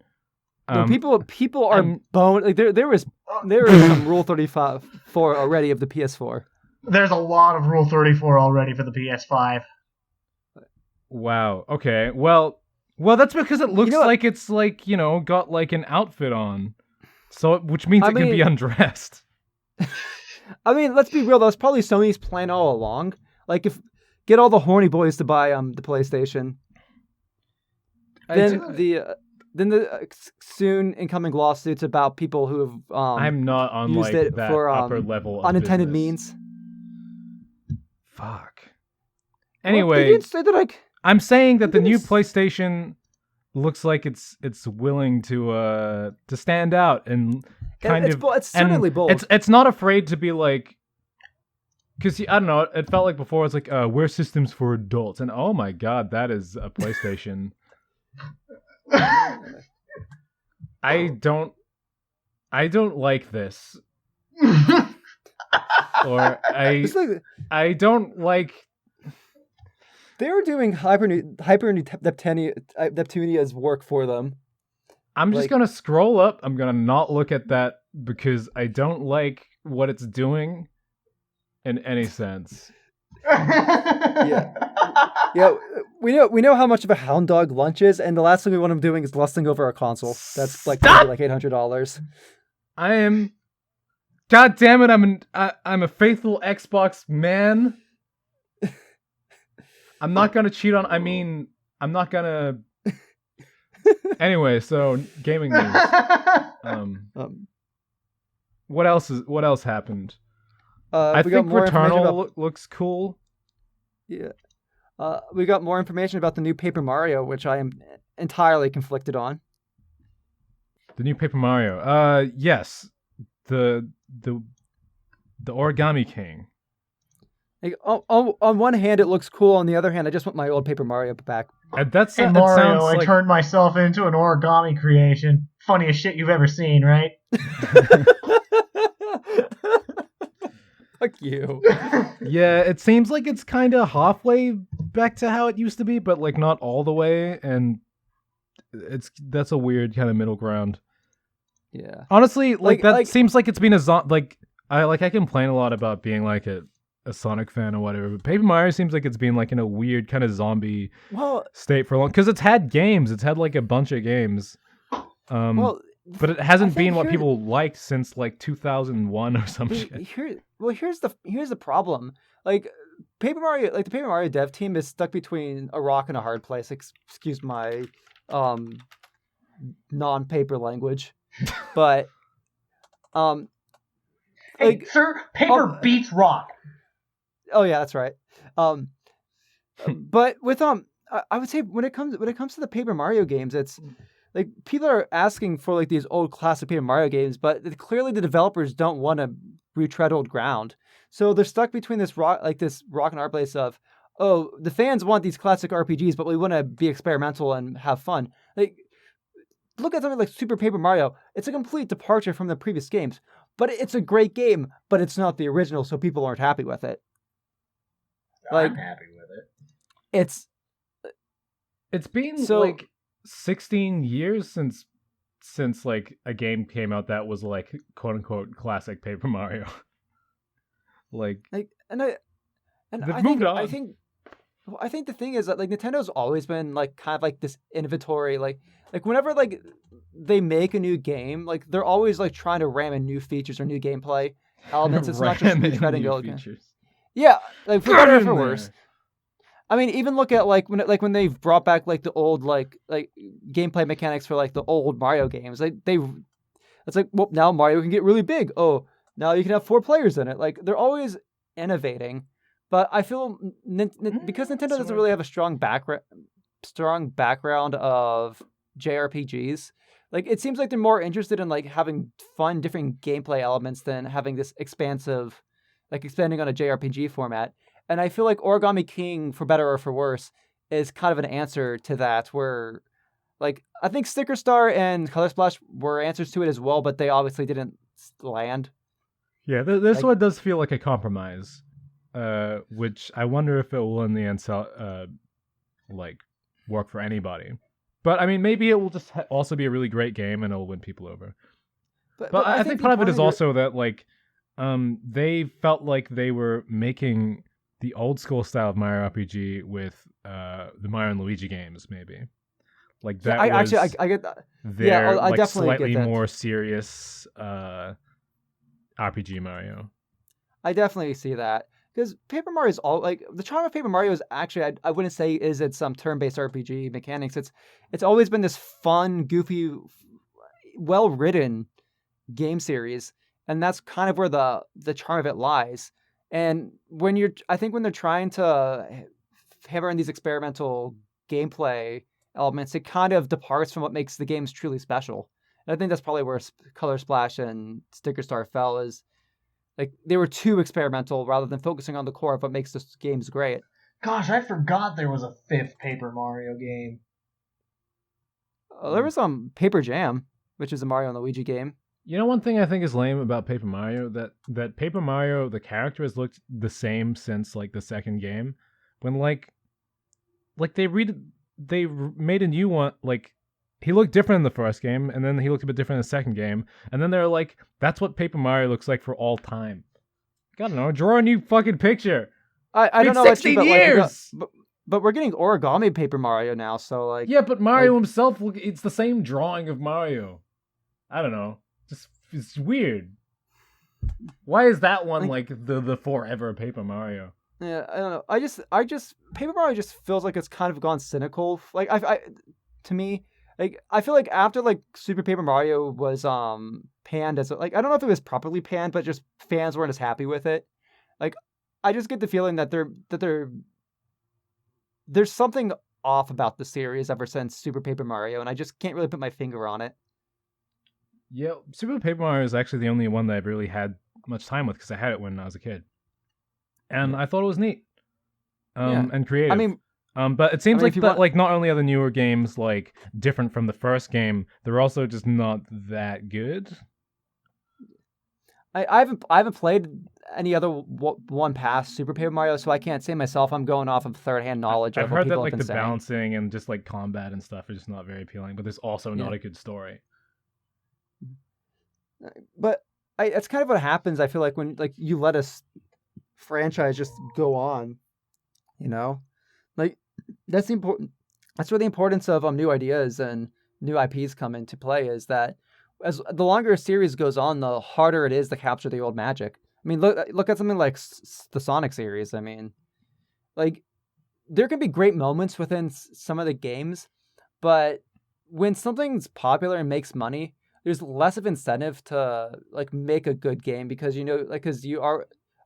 No, people are I'm- bone. Like there is some Rule 35 already of the PS4. There's a lot of Rule 34 already for the PS5. Wow. Okay. Well, that's because it looks know what? like it's like got like an outfit on, which means I it can be mean- undressed. I mean, let's be real. That was probably Sony's plan all along. Like, get all the horny boys to buy the PlayStation. Then the soon incoming lawsuits about people who have I'm not on used like it that for upper level of unintended business. means. Fuck. Well, Anyway, they did say that like I'm saying that the new Yes. PlayStation looks like it's willing to stand out and kind it's of it's certainly and bold. It's not afraid to be like, because I don't know. It felt like before it's like we're systems for adults, and oh my god, that is a PlayStation. I don't like this, or It's like I don't like. they were doing Neptunia's work for them. I'm just Like- gonna scroll up. I'm gonna not look at that because I don't like what it's doing in any sense. Yeah, we know how much of a hound dog Lunch is, and the last thing we want him doing is lusting over a console. That's like Stop! maybe like $800. God damn it! I'm a faithful Xbox man. I'm not gonna cheat on. I'm not gonna. Anyway, so gaming news. What else happened? I We got think more information Returnal looks cool. Yeah. We got more information about the new Paper Mario, which I am entirely conflicted on. The new Paper Mario. Yes. The Origami King. Like, on one hand, it looks cool. On the other hand, I just want my old Paper Mario back. And that's Hey it Mario, sounds I like... turned myself into an origami creation. Funniest shit you've ever seen, right? Fuck you. Yeah, it seems like it's kind of halfway back to how it used to be, but like not all the way, and that's a weird kind of middle ground. Yeah. Honestly, that seems like it's been I complain a lot about being like a Sonic fan or whatever, but Paper Mario seems like it's been like in a weird kind of zombie state for a long, because it's had like a bunch of games. But it hasn't been what people liked since like 2001 or some shit. Here's the problem. Like the Paper Mario dev team is stuck between a rock and a hard place. Excuse my non-paper language, but hey, sir, paper beats rock. Oh yeah, that's right. But with I would say when it comes to the Paper Mario games, it's like people are asking for like these old classic Paper Mario games, but clearly the developers don't want to retread old ground. So they're stuck between this rock and hard place of, oh, the fans want these classic RPGs, but we want to be experimental and have fun. Like, look at something like Super Paper Mario. It's a complete departure from the previous games, but it's a great game, but it's not the original, so people aren't happy with it. I'm happy with it. It's been like 16 years since like a game came out that was like quote unquote classic Paper Mario. I think the thing is that like Nintendo's always been like kind of like this inventory, like whenever like they make a new game, like they're always like trying to ram in new features or new gameplay elements. It's not just retreading old features. Yeah, like for better or for worse. I mean, even look at like when they've brought back like the old like gameplay mechanics for like the old Mario games. It's like, well, now Mario can get really big. Oh, now you can have 4 players in it. Like they're always innovating, but I feel because Nintendo doesn't really have a strong background of JRPGs. Like it seems like they're more interested in like having fun, different gameplay elements than having this expansive, like expanding on a JRPG format. And I feel like Origami King, for better or for worse, is kind of an answer to that, where, like, I think Sticker Star and Color Splash were answers to it as well, but they obviously didn't land. Yeah, this one does feel like a compromise, which I wonder if it will in the end work for anybody. But, I mean, maybe it will just also be a really great game and it'll win people over. But I think part of it is also that, like, they felt like they were making the old school style of Mario RPG with the Mario and Luigi games, maybe. Like that I get that. Yeah, I like definitely slightly get that. more serious RPG Mario. I definitely see that. Because Paper Mario is all like the charm of Paper Mario is actually I wouldn't say is it's some turn-based RPG mechanics. It's always been this fun, goofy, well-written game series, and that's kind of where the charm of it lies. And when they're trying to hammer in these experimental gameplay elements, it kind of departs from what makes the games truly special. And I think that's probably where Color Splash and Sticker Star fell, is like they were too experimental rather than focusing on the core of what makes the games great. Gosh, I forgot there was a 5th Paper Mario game. There was Paper Jam, which is a Mario and Luigi game. You know, one thing I think is lame about Paper Mario, that Paper Mario, the character has looked the same since like the second game, when like they made a new one. Like he looked different in the first game, and then he looked a bit different in the second game, and then they're like, that's what Paper Mario looks like for all time. I don't know, draw a new fucking picture. I don't know 16 years. But we're getting origami Paper Mario now, so like yeah, but Mario himself, it's the same drawing of Mario. I don't know. Just it's weird. Why is that one like the forever Paper Mario? Yeah, I don't know. I just Paper Mario just feels like it's kind of gone cynical. Like to me, like I feel like after like Super Paper Mario was panned as like I don't know if it was properly panned, but just fans weren't as happy with it. Like I just get the feeling that there's something off about the series ever since Super Paper Mario, and I just can't really put my finger on it. Yeah, Super Paper Mario is actually the only one that I've really had much time with because I had it when I was a kid, and I thought it was neat, and creative. I mean, but it seems if you want, like not only are the newer games like different from the first game, they're also just not that good. I haven't played any other one past Super Paper Mario, so I can't say myself. I'm going off of third-hand knowledge. I've of what heard that people like have the been saying. balancing and just like combat and stuff are just not very appealing. But there's also not a good story. But it's kind of what happens. I feel like when like you let a franchise just go on, you know, like that's the important. That's where the importance of new ideas and new IPs come into play. Is that as the longer a series goes on, the harder it is to capture the old magic. I mean, look at something like the Sonic series. I mean, like there can be great moments within some of the games, but when something's popular and makes money, there's less of incentive to like make a good game because because you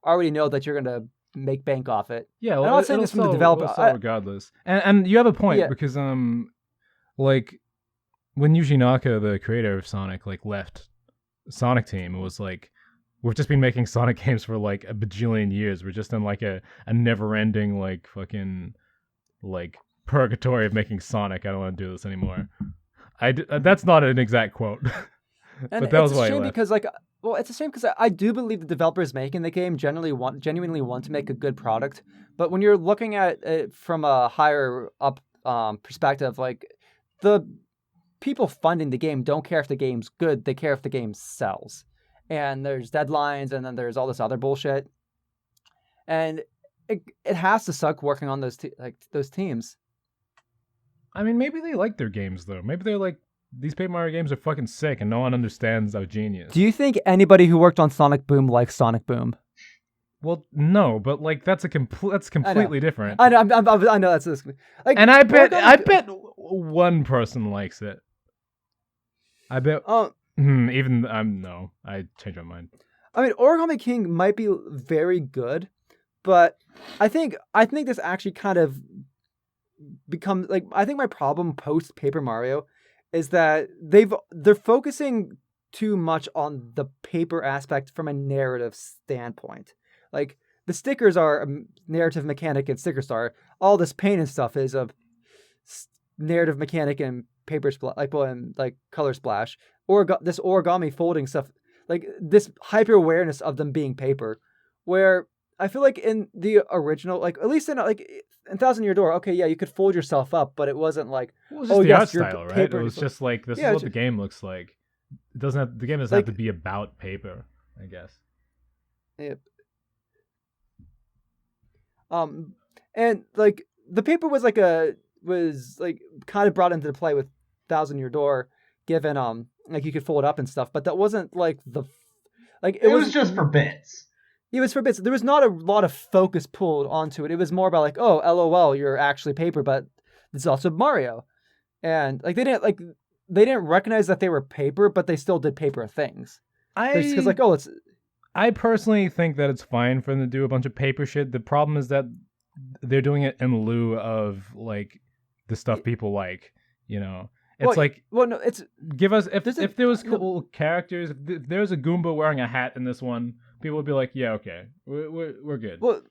already know that you're gonna make bank off it. Yeah, I'm not saying this from the developer. Regardless, and you have a point Yeah. because like when Yuji Naka, the creator of Sonic, like left Sonic Team, it was like we've just been making Sonic games for like a bajillion years. We're just in like a never-ending like fucking like purgatory of making Sonic. I don't want to do this anymore. That's not an exact quote. And but that was it's why a shame I left. because it's a shame because I do believe the developers making the game genuinely want to make a good product. But when you're looking at it from a higher up perspective, like the people funding the game don't care if the game's good; they care if the game sells. And there's deadlines, and then there's all this other bullshit. And it has to suck working on those teams. I mean, maybe they like their games though. Maybe they're like, these Paper Mario games are fucking sick, and no one understands our genius. Do you think anybody who worked on Sonic Boom likes Sonic Boom? Well, no, but like that's completely different. I know that's like, and I bet one person likes it. I bet. Even no, I changed my mind. I mean, Origami King might be very good, but I think this actually kind of becomes like I think my problem post Paper Mario is that they're focusing too much on the paper aspect from a narrative standpoint. Like the stickers are a narrative mechanic in Sticker Star. All this paint and stuff is a narrative mechanic in paper and like Color Splash, or this origami folding stuff, like this hyper awareness of them being paper, where I feel like in the original, like at least in Thousand Year Door, okay, yeah, you could fold yourself up, but it wasn't like it was just the art style, right? It was just like this is what the game looks like. The game doesn't have to be about paper, I guess. Yep. And like the paper was kind of brought into play with Thousand Year Door, given like you could fold up and stuff, but that wasn't like it was just for bits. It was for bits. There was not a lot of focus pulled onto it. It was more about like, oh, LOL, you're actually paper, but it's also Mario, and like they didn't recognize that they were paper, but they still did paper things. Because like, oh, it's. I personally think that it's fine for them to do a bunch of paper shit. The problem is that they're doing it in lieu of like the stuff people like, you know. It's give us if there was cool characters. If there's a Goomba wearing a hat in this one, people would be like, yeah, okay, we're good. Well,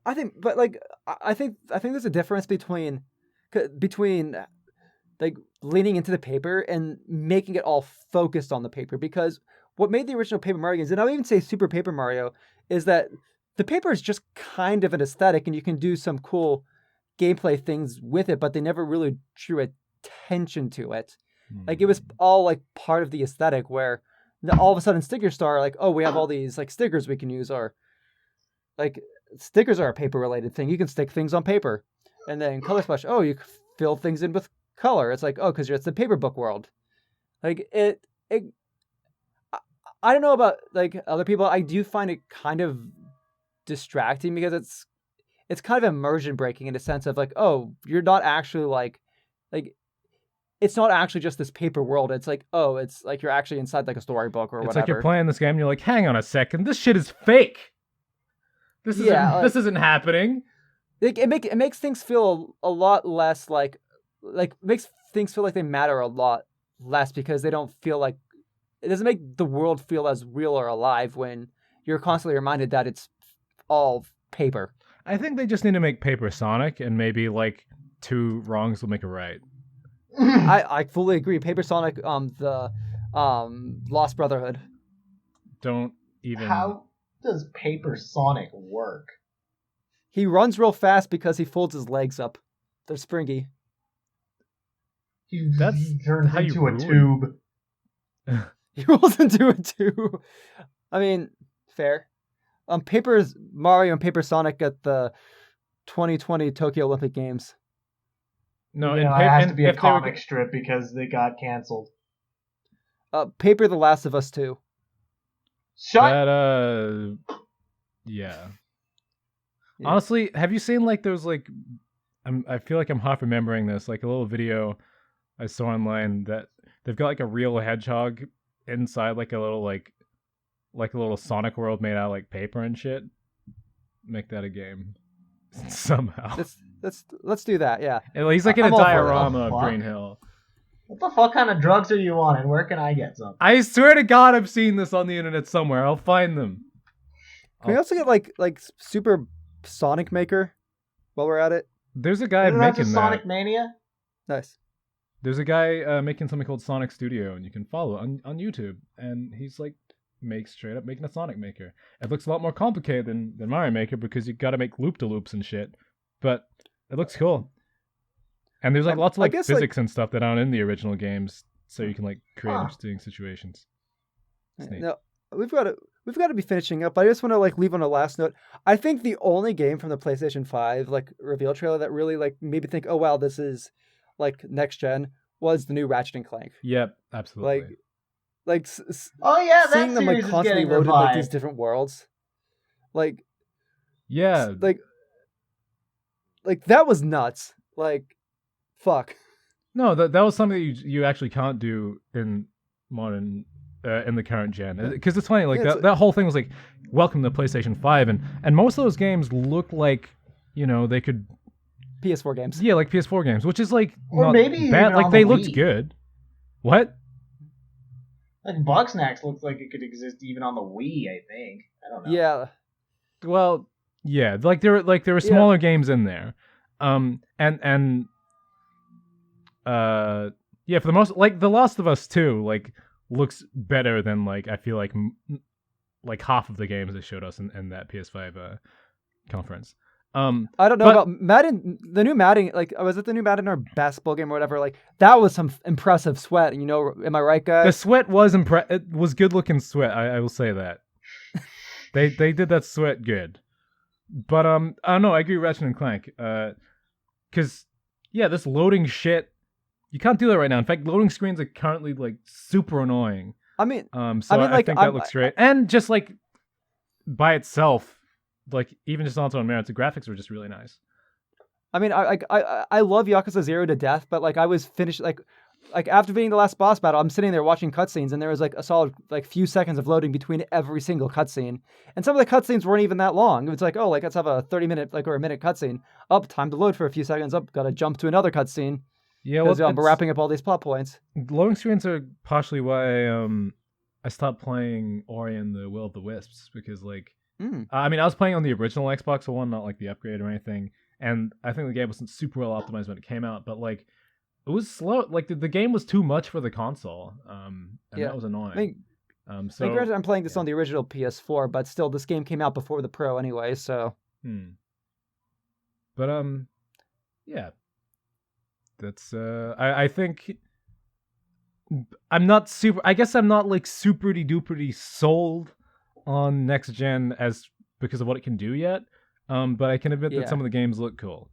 I think there's a difference between like leaning into the paper and making it all focused on the paper, because what made the original Paper Mario games, and I'll even say Super Paper Mario, is that the paper is just kind of an aesthetic, and you can do some cool gameplay things with it, but they never really drew attention to it. Like it was all like part of the aesthetic, where all of a sudden Sticker Star, like, oh, we have all these like stickers we can use, or like stickers are a paper related thing. You can stick things on paper. And then Color Splash, oh, you fill things in with color. It's like, oh, because it's the paper book world. Like I don't know about like other people. I do find it kind of distracting because it's kind of immersion breaking in the sense of like, oh, you're not actually like it's not actually just this paper world. It's like, oh, it's like you're actually inside like a storybook or It's whatever. like you're playing this game and you're like, hang on a second, this shit is fake. This isn't happening. It makes things feel a lot less like makes things feel like they matter a lot less because they don't feel like it doesn't make the world feel as real or alive when you're constantly reminded that it's all paper. I think they just need to make Paper Sonic, and maybe like 2 wrongs will make a right. I fully agree. Paper Sonic, the Lost Brotherhood. Don't even. How does Paper Sonic work? He runs real fast because he folds his legs up. They're springy. He turns how you into a ruin- tube. He rolls into it too. I mean, fair. Mario and Paper Sonic at the 2020 Tokyo Olympic Games. No, it has to be a comic strip because they got canceled. Paper The Last of Us 2. Yeah. Yeah. Honestly, have you seen like those like I feel like I'm half remembering this, like a little video I saw online that they've got like a real hedgehog inside like a little Sonic world made out of like paper and shit. Make that a game somehow. Let's do that. Yeah. And he's like in a diorama of Green Hill. What the fuck kind of drugs are you on, and where can I get some? I swear to God, I've seen this on the internet somewhere. I'll find them. Can we also get like Super Sonic Maker while we're at it? There's a guy making that. Sonic Mania? Nice. There's a guy making something called Sonic Studio, and you can follow on YouTube. And he's like, straight up making a Sonic Maker. It looks a lot more complicated than Mario Maker because you got to make loop-de-loops and shit. But it looks cool. And there's like lots of like physics and stuff that aren't in the original games, so you can like create interesting situations. No, we've got to be finishing up. I just want to like leave on a last note. I think the only game from the PlayStation 5 like reveal trailer that really like made me think, oh wow, this is like next gen was the new Ratchet and Clank. Yep, absolutely. Oh yeah, that seeing them like constantly loaded in, like these different worlds, like yeah, like that was nuts. Like, fuck. No, that was something that you actually can't do in modern in the current gen, because it's funny like that whole thing was like welcome to PlayStation 5, and most of those games look like they could PS4 games. Yeah, like PS4 games, which is like or not maybe bad. Like they looked good. What? Like Bugsnax looks like it could exist even on the Wii. I think. I don't know. Yeah. Well, yeah. Like there were smaller games in there, yeah. For the most, like The Last of Us 2, like looks better than like I feel like half of the games they showed us in that PS5 conference. I don't know about Madden. The new Madden, like, was it the new Madden or basketball game or whatever? Like, that was some impressive sweat. Am I right, guys? The sweat was It was good looking sweat. I will say that. they did that sweat good. But I don't know. I agree with Ratchet and Clank. Because this loading shit, you can't do that right now. In fact, loading screens are currently like super annoying. I think that looks great. And just like by itself. Like even just on its own merits, the graphics were just really nice. I mean, I love Yakuza 0 to death, but like I was finished like after beating the last boss battle, I'm sitting there watching cutscenes, and there was like a solid like few seconds of loading between every single cutscene, and some of the cutscenes weren't even that long. It was like, oh, like let's have a 30-minute or a minute cutscene. Up, time to load for a few seconds. Up, gotta jump to another cutscene. Yeah, because we're wrapping up all these plot points. Loading screens are partially why I stopped playing Ori and the Will of the Wisps, because like. I mean, I was playing on the original Xbox One, not like the upgrade or anything, and I think the game wasn't super well optimized when it came out, but like it was slow. Like the game was too much for the console, and that was annoying. Granted, I'm playing this on the original PS4, but still, this game came out before the Pro anyway, so. But yeah, that's I think I'm not super. I guess I'm not like super duper sold on next gen as because of what it can do yet, but I can admit that some of the games look cool.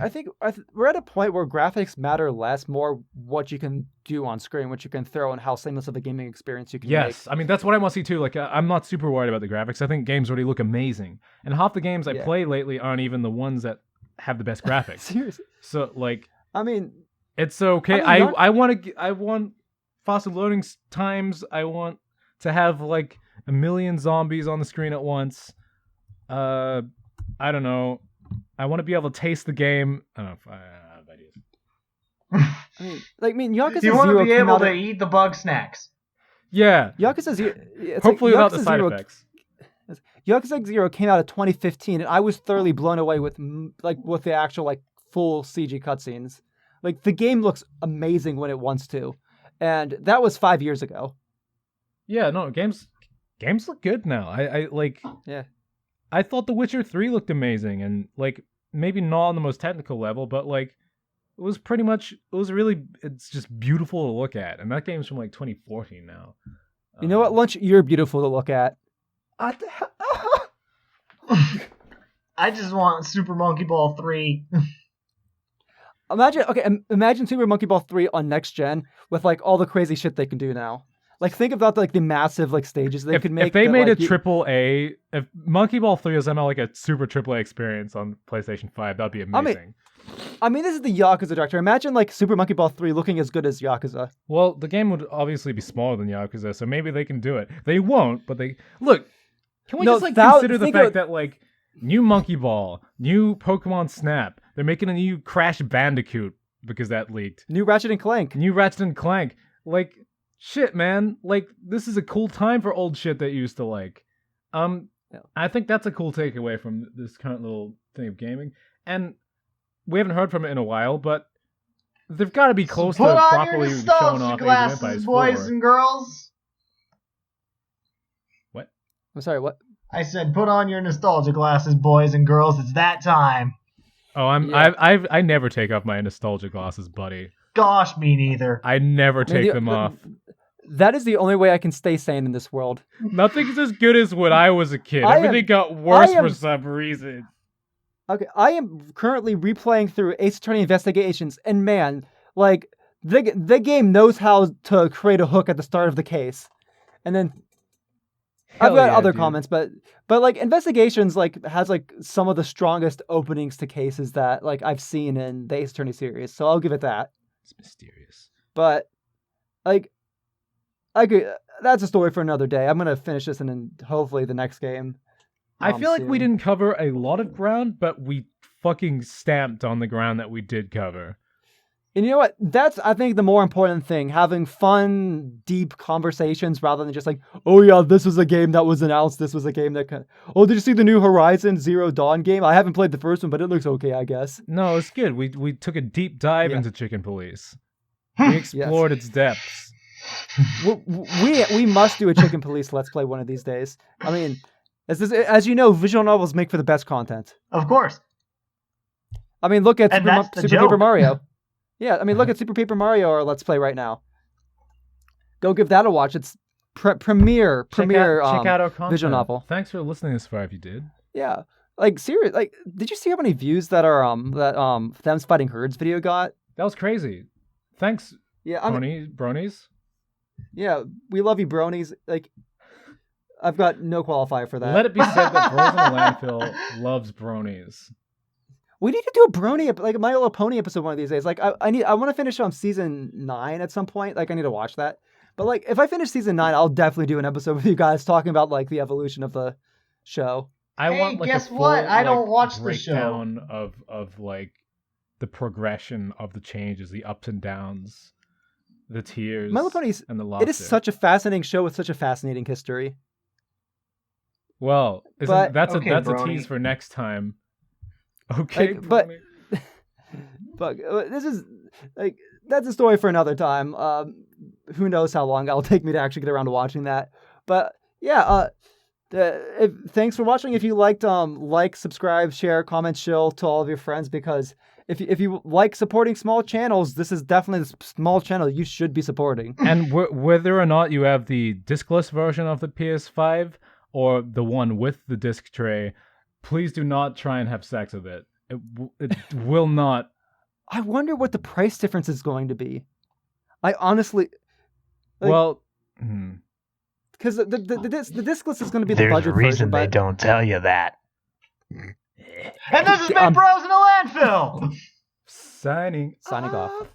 I think we're at a point where graphics matter less, more what you can do on screen, what you can throw, and how seamless of a gaming experience you can make. Yes, I mean that's what I want to see too. Like I'm not super worried about the graphics. I think games already look amazing, and half the games I play lately aren't even the ones that have the best graphics. Seriously. So like, I mean, it's okay. I want faster loading times. I want to have like a million zombies on the screen at once. I don't know. I want to be able to taste the game. I don't know if I have ideas. Yakuza You want Zero to be came able out to eat the bug snacks. Yeah. Yakuza Zero. Hopefully without the Yakuza side Zero, effects. Yakuza Zero came out in 2015, and I was thoroughly blown away with the actual full CG cutscenes. Like the game looks amazing when it wants to, and that was 5 years ago. Yeah, no, games look good now. I like. Yeah. I thought The Witcher 3 looked amazing, and like maybe not on the most technical level, but like it's just beautiful to look at. And that game's from like 2014 now. You know what, Lunch? You're beautiful to look at. I just want Super Monkey Ball 3. Imagine Super Monkey Ball 3 on next gen with like all the crazy shit they can do now. Like think about the massive stages they could make. If they made a triple A, if Monkey Ball 3 was somehow like a super triple A experience on PlayStation 5, that'd be amazing. I mean, this is the Yakuza director. Imagine Super Monkey Ball 3 looking as good as Yakuza. Well, the game would obviously be smaller than Yakuza, so maybe they can do it. They won't, but they look. Can we consider the fact that new Monkey Ball, new Pokemon Snap, they're making a new Crash Bandicoot because that leaked. New Ratchet and Clank. Like. Shit, man. Like, this is a cool time for old shit that you used to like. I think that's a cool takeaway from this current little thing of gaming. And we haven't heard from it in a while, but they've got to be close to properly showing off Age of Empires 4. Boys and girls. What? I'm sorry, what? I said, put on your nostalgia glasses, boys and girls. It's that time. Oh, I never take off my nostalgia glasses, buddy. Gosh, me neither. I never take them off. That is the only way I can stay sane in this world. Nothing's as good as when I was a kid. Everything got worse for some reason. Okay, I am currently replaying through Ace Attorney Investigations, and man, the game knows how to create a hook at the start of the case. And then I've got other comments, but Investigations has some of the strongest openings to cases that I've seen in the Ace Attorney series, so I'll give it that. It's mysterious. But that's a story for another day. I'm gonna finish this and then hopefully the next game. I feel like we didn't cover a lot of ground, but we fucking stamped on the ground that we did cover. And you know what? That's, I think, the more important thing. Having fun, deep conversations rather than just oh yeah, this was a game that was announced. This was a game that oh, did you see the new Horizon Zero Dawn game? I haven't played the first one, but it looks okay, I guess. No, it's good. We took a deep dive into Chicken Police. We explored its depths. We must do a Chicken Police Let's Play one of these days. I mean, as you know, visual novels make for the best content. Of course. I mean, look at Super Paper Mario. Yeah, I mean, look at Super Paper Mario or Let's Play right now. Go give that a watch. It's premier check out our content. Visual novel. Thanks for listening this far if you did. Yeah. Serious. Did you see how many views that Them's Fighting Herds video got? That was crazy. Thanks. Yeah, bronies. Yeah, we love you, bronies. I've got no qualifier for that. Let it be said that Bros in the Landfill loves bronies. We need to do a brony, My Little Pony episode one of these days. I want to finish on season 9 at some point. I need to watch that. But if I finish season 9, I'll definitely do an episode with you guys talking about the evolution of the show. I want guess a full, what? I don't watch the show. Breakdown of the progression of the changes, the ups and downs, the tears, My Little Ponies, and the laughter. It is such a fascinating show with such a fascinating history. Well, that's a tease for next time. Okay, but this is that's a story for another time. Who knows how long it'll take me to actually get around to watching that. But yeah, thanks for watching. If you liked, subscribe, share, comment, shill to all of your friends, because if you like supporting small channels, this is definitely the small channel you should be supporting. And whether or not you have the discless version of the PS5 or the one with the disc tray, please do not try and have sex with it. It will not. I wonder what the price difference is going to be. I honestly, Well, because the discless is going to be the There's budget a reason version, they but don't tell you that. And this has been Bros in a Landfill! signing off.